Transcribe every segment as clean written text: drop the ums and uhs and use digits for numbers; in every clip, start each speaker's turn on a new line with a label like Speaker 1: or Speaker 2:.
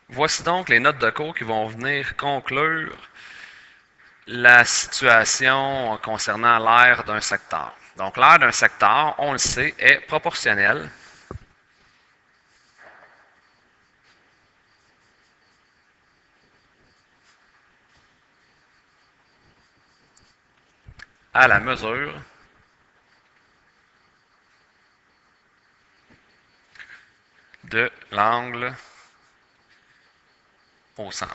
Speaker 1: Voici donc les notes de cours qui vont venir conclure la situation concernant l'aire d'un secteur. Donc, l'aire d'un secteur, on le sait, est proportionnelle à la mesure de l'angle au centre.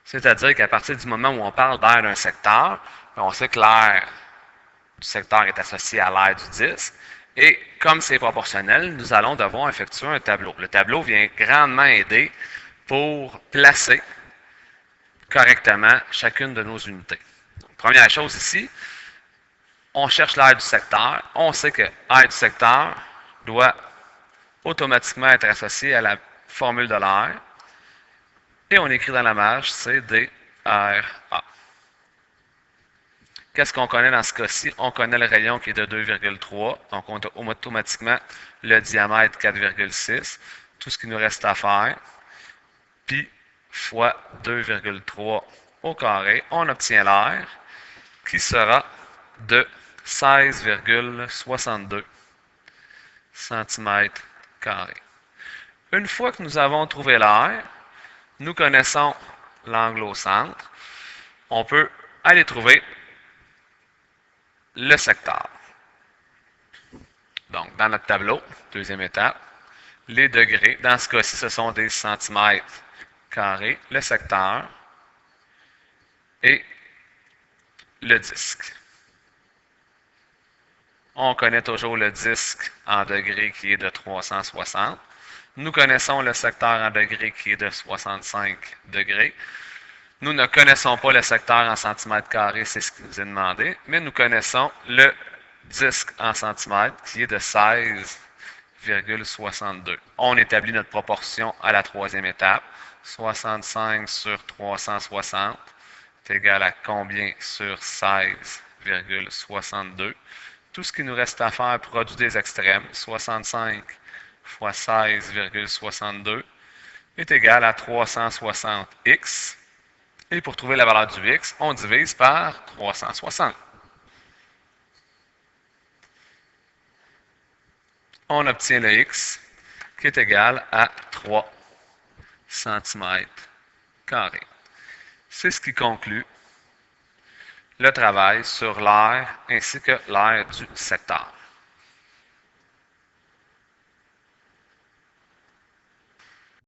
Speaker 1: C'est-à-dire qu'à partir du moment où on parle d'aire d'un secteur, on sait que l'aire du secteur est associée à l'aire du disque. Et comme c'est proportionnel, nous allons devoir effectuer un tableau. Le tableau vient grandement aider pour placer correctement chacune de nos unités. Donc, première chose ici, on cherche l'aire du secteur. On sait que l'aire du secteur doit automatiquement être associée à la formule de l'aire. Et on écrit dans la marge CDRA. Qu'est-ce qu'on connaît dans ce cas-ci? On connaît le rayon qui est de 2,3. Donc, on a automatiquement le diamètre 4,6. Tout ce qui nous reste à faire, pi fois 2,3 au carré, on obtient l'aire qui sera de 16,62 cm². Une fois que nous avons trouvé l'aire, nous connaissons l'angle au centre, on peut aller trouver le secteur. Donc, dans notre tableau, deuxième étape, les degrés, dans ce cas-ci, ce sont des centimètres carrés, le secteur et le disque. On connaît toujours le disque en degrés qui est de 360. Nous connaissons le secteur en degrés qui est de 65 degrés. Nous ne connaissons pas le secteur en centimètres carrés, c'est ce qui nous est demandé, mais nous connaissons le disque en centimètres qui est de 16,62. On établit notre proportion à la troisième étape. 65 sur 360 est égal à combien sur 16,62? Tout ce qui nous reste à faire, produit des extrêmes, 65 fois 16,62 est égal à 360x. Et pour trouver la valeur du x, on divise par 360. On obtient le x qui est égal à 3 cm². C'est ce qui conclut le travail sur l'aire ainsi que l'aire du secteur.